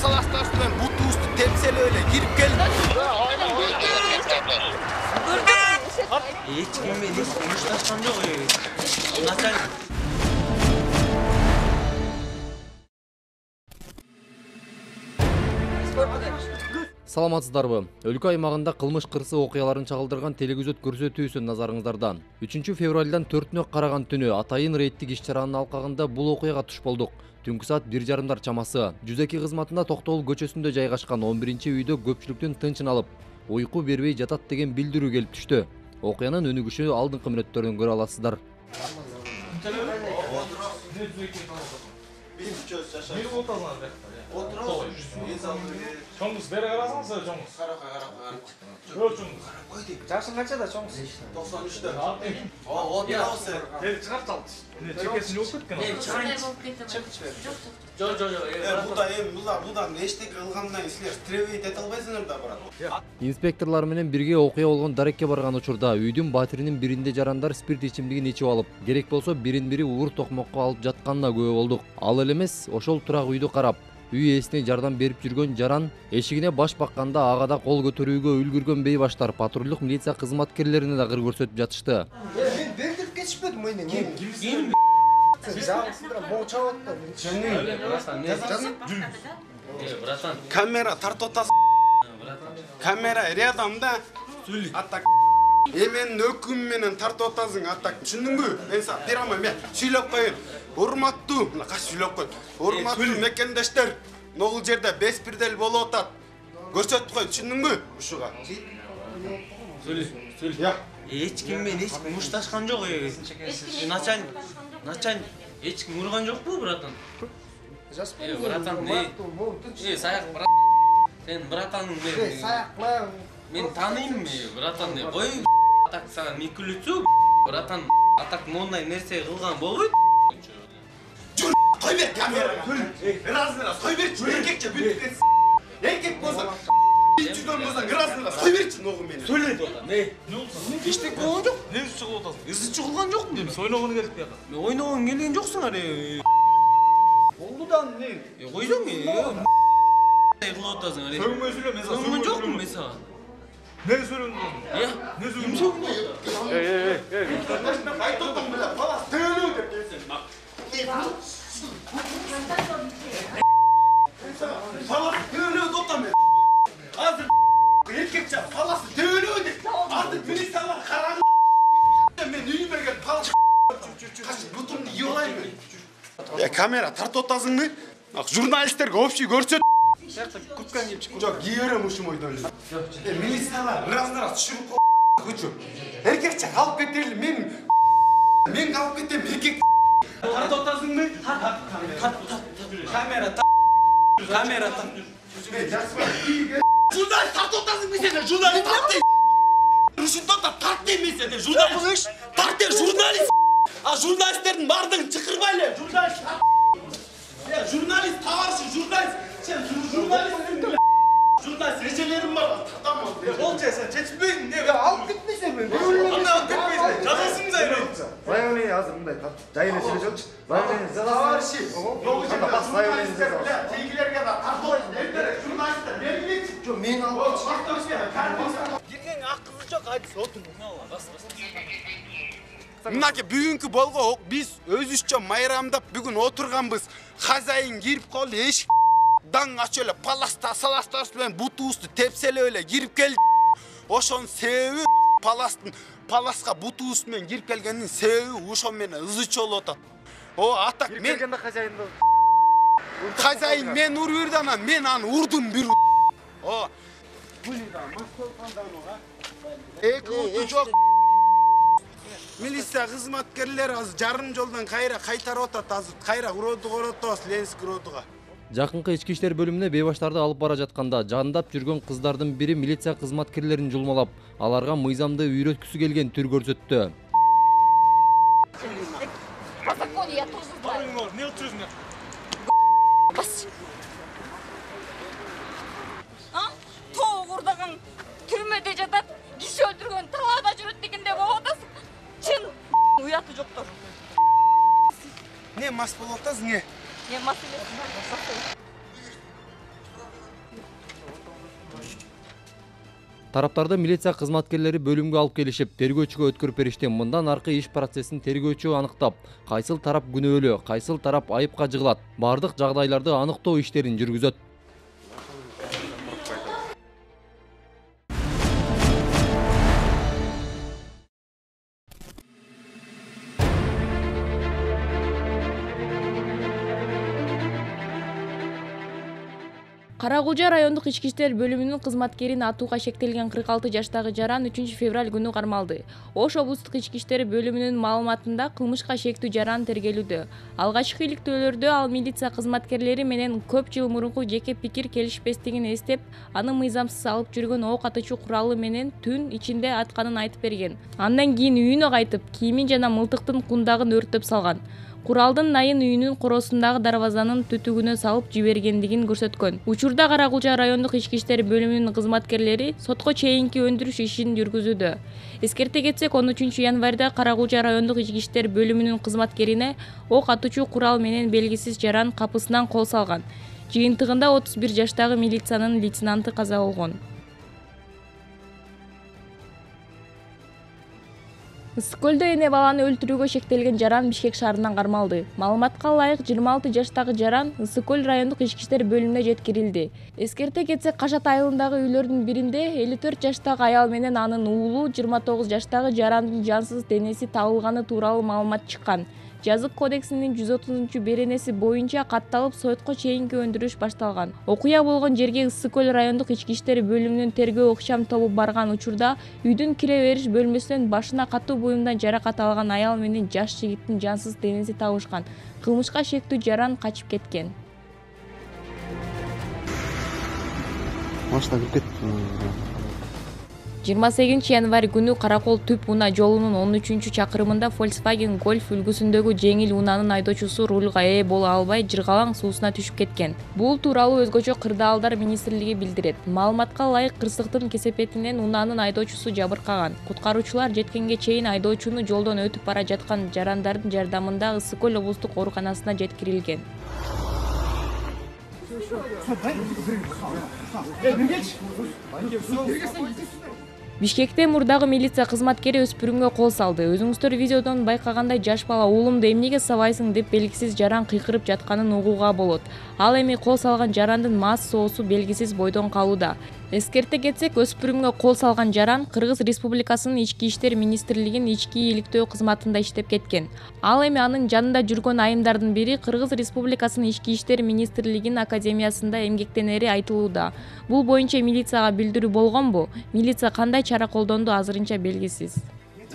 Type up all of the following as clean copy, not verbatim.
саластар менен бутубузду тепселеп эле кирип келди. Эч ким менен мушташкан жок. Начальник. Саламатсыздарбы? Өлкө аймагында кылмыш кырсы окуяларын чагылдырган телегөзөт көрсөтүүсү назарыңыздарда. 3 февралдан 4-нө караган түнү атайын рейдтик иш-чаранын алкагында бул окуяга туш болдук. Түнкү саат 1:30 чамасы 102 кызматында Токтогул көчөсүндө жайгашкан 11-үйдө көпчүлүктүн тынчын алып, уйку бербей жатат деген билдирүү келип түштү. Окуянын өнүгүшү алдыңкы мүнөттөрдөн көрө аласыздар. Çoğunuz beri karasınız ya çoğunuz. Yok çoğunuz. Yaşın kaçta çoğunuz? 93'te. Oturağız. Gel çıkart al. Çekesini yok etken. Будан эчтеке кылгандан кийин силер требовать эте албайсыңар да, брат. Инспекторлор менен бирге окуя болгон дарекке барган учурда үйдүн батиринин биринде жарандар спирт ичимдигин ичип алып, керек болсо бирин-бири уур токмокко алып жатканына күбө болдук. Ал эле эмес, ошол турак үйдү карап, үй ээсине жардам берип жүргөн жаран эшигине баш бакканда агада кол көтөрүүгө үлгүргөн бейбаштар патрулдук милиция кызматкерлерине да кыр көрсөтүп жатышты. Мен бердирип кетишпедим ойне. Ким? Камера тартып атасың. Камера рядом да. Аттак. Менин өкүм менен тартып атасың, аттак. Түшүндүңбү? Мен сага берамын, мен сүйлөп коеюн. Урматтуу, мына каш сүйлөп кой. Урматтуу мекендештер, могул жерде беспредел болуп атат. Көрсөтүп кой, түшүндүңбү? Ушуга. Сүйлө. Я. Эч ким менен эч ким мушташкан жок. Начальник. Эч ким урган жокпу, братан? Братан, саяк брат. Сен братаның мен. Саяк Мен таныйм, братан. Ой, атак сага не күлүтсү, братан. Атак мондай нерсе кылган болбойт. Жүр, той бер камерага. Разына, той бер, эркекче бүтүп кетсин. Эркек болсо, жүзөн болсо, разына, той берчи ногу менен. Сөйлөйт атам. Ne болған жоқ? Не шығып отырсың? Ызы чыгылган жокмун? Демес ойнағаны келіп бияқа. Мен ойногон келген жоксуңар. Болдудан не? Койдуң. Кылып атасың. Сөгмөй сүйлө, мен сага Сөгмөн жокмун мен сага. Не сөйлөдүң? Не сөгмөн? Кайта отуң беле, палас төөлүү деп келсең. Палас төөлүү деп отам мен. Азыр эркекче паласы төөлүү деп. Артык милициялар караңы. Мен үйүмө келип палас качып бутумду ийолайм. Камера тартып атасыңбы? Журналисттерге общий көрсөт. Күткөн кеп чык. Жок, кийерем ушум ойдон. Милициялар раз түшүрүп койчу. Эркекче калып кетели, мен калып кетем, эркек. Тартып атасыңбы? Камера. Журналист тартып атасыңбы сен? Журналист тарт. Рушинтон тарт дейм сен, журналист. Тарт де журналист. А журналисттердин бардыгын чыкырбайлы, журналист. Журналист товарищ, журналист. Sen jurnalistsin. Jurnalist rejelerim var. Tamam. Olca sen çeçmeyin ne? Ya alıp gitmeysen ben. Anne alıp gitmeyin. Жазасыңыз айран. Заявление азыр мындай жайына сүйлөшөчү. Заявление Товарищи. Заявление Тегилерге да тартып журналисттер берилет. жок, мен алып Кирген ак кызы жок, айтса отур. Мынаки бүгүнкү болгоо биз өзүбүзчө майрамдап бүгүн отурганбыз. Хозяин кирип калды, эшик даң ачып эле саластар менен бутубузду тепселеп эле кирип келди. Ошонун себеби паласка бутубуз менен кирип келгендин себеби ошо менен ызы чолуп атат. Атак мен хозяин мен уруп берди анан мен аны урдум бир. Эки уту жок. Милиция кызматкерлери азыр жарым жолдон кайтарып атат, азыр кайра уродуга оротобуз, Ленинск уродуга. Жакынкы ички иштер бөлүмүнө бейбаштарды алып бара жатканда жандап жүргөн кыздардын бири милиция кызматкерлерин жулмалап, аларга мыйзамды үйрөткүсү келген түр көрсөттү. Ne oturuyorsun? Тоғырдаған түрмеде жатат, киши өлтүргөн талаада жүрөт дегенде болуп атасың. Чын уяты жоктор. Не мас болуп атасың, Не мас эмес. Тараптарды милиция кызматкерлери бөлүмгө алып келишип, тергөөчүгө өткөрүп беришти. Мындан аркы иш процессин тергөөчү аныктап, кайсыл тарап күнөөлүү, кайсыл тарап айыпка жыгылат, бардык жагдайларды аныктоо иштерин жүргүзөт. Кара-Кулжа райондук ички иштер бөлүмүнүн кызматкерин атууга шектелген 46 жаштагы жаран 3-февраль күнү кармалды. Ош облустук ички иштер бөлүмүнүн маалыматында кылмышка шектүү жаран тергелүүдө. Алгачкы иликтөөлөрдө ал милиция кызматкерлери менен көп жыл мурунку жеке пикир келишпестигин эстеп, аны мыйзамсыз алып жүргөн ок атуучу куралы менен түн ичинде атканын айтып берген. Андан кийин үйүнө кайтып, кийимин жана мылтыктын кундагын өрттөп салган. Куралдын найын үйүнүн коросундагы дарбазанын түтүгүнө салып жибергендигин көрсөткөн. Учурда Кара-Кулжа райондук ички иштер бөлүмүнүн кызматкерлери сотко чейинки өндүрүш ишин жүргүзүүдө. Эскерте кетсек, 13 январда Кара-Кулжа райондук ички иштер бөлүмүнүн кызматкерине ок атуучу курал менен белгисиз жаран капысынан кол салган. Жыйынтыгында 31 жаштагы милициянын лейтенанты каза болгон. Ысык-Көлдө эне баланы өлтүрүүгө шектелген жаран Бишкек шаарынан кармалды. Маалыматка ылайык 26 жаштагы жаран Ысык-Көл райондук ички иштер бөлүмүнө жеткирилди. Эскерте кетсек, Кашат айылындагы үйлөрдүн биринде 54 жаштагы аял менен анын уулу 29 жаштагы жарандын жансыз денеси табылганы тууралуу маалымат чыккан. Жазык кодексинин 130-беренеси боюнча катталып, сотко чейинки өндүрүш башталган. Окуя болгон жерге Ысык-Көл райондук ички иштер бөлүмүнүн тергөө ыкчам тобу барган учурда үйдүн кире бериш бөлмөсүнөн башына катуу буюмдан жаракат алган аял менен жаш жигиттин жансыз денеси табышкан. Кылмышка шектүү жаран качып кеткен. Машина кирип кетти. 28 январь күнү Каракол Түп унаа жолунун 13-чакырымында Volkswagen Golf үлгүсүндөгү жеңил унаанын айдоочусу рулга ээ боло албай жыргалаң суусуна түшүп кеткен. Бул тууралуу өзгөчө Кырдаалдар министрлиги билдирет. Маалыматка ылайык, кырсыктын кесепетинен унаанын айдоочусу жабыркаган. Куткаруучулар жеткенге чейин айдоочуну жолдон өтүп бара жаткан жарандардын жардамында Ысык-Көл облустук ооруканасына жеткирилген. Бишкекте мурдагы милиция кызматкери өспүрүмгө кол салды. Өзүңүздөр видеодон байкагандай, жаш бала уулумду эмнеге сабайсың деп белгисиз жаран кыйкырып жатканын угууга болот. Ал эми кол салган жарандын мас соосу белгисиз бойдон калууда. Эскерте кетсек, өспүрүмгө кол салган жаран Кыргыз Республикасынын Ички иштер министрлигинин ички иликтөө кызматында иштеп кеткен. Ал эми анын жанында жүргөн айымдардын бири Кыргыз Республикасынын Ички иштер министрлигинин академиясында эмгектенери айтылууда. Бул боюнча милицияга билдирүү болгонбу? Милиция кандай чара колдонду, азырынча белгисиз.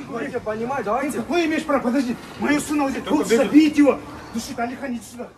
Вы имеешь право, подожди, мою сына вот здесь, лучше забить его, душит, Алихан, иди сюда.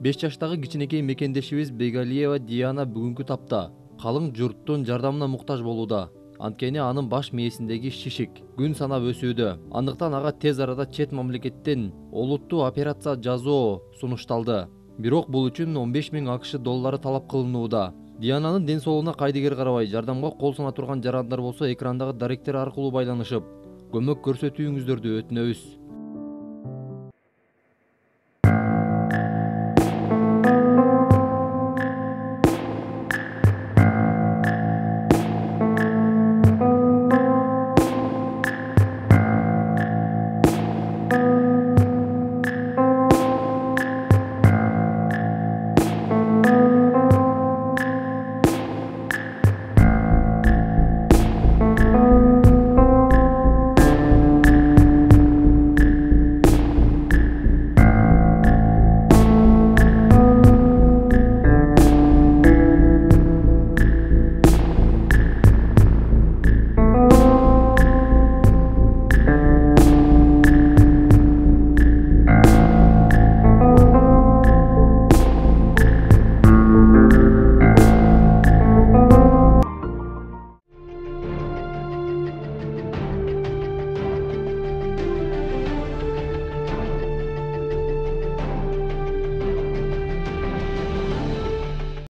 5 жаштагы кичинекей мекендешибиз Бегалиева Диана бүгүнкү тапта калың журттун жардамына муктаж болууда. Анткени анын баш мээсиндеги шишик күн санап өсүүдө. Андыктан ага тез арада чет мамлекеттен олуттуу операция жасоо сунушталды. Бирок бул үчүн 15 000 АКШ доллары талап кылынууда. Диананын ден соолугуна кайдыгер карабай, жардамга кол суна турган жарандар болсо экрандагы даректер аркылуу байланышып, көмөк көрсөтүүңүздөрдү өтүнөбүз.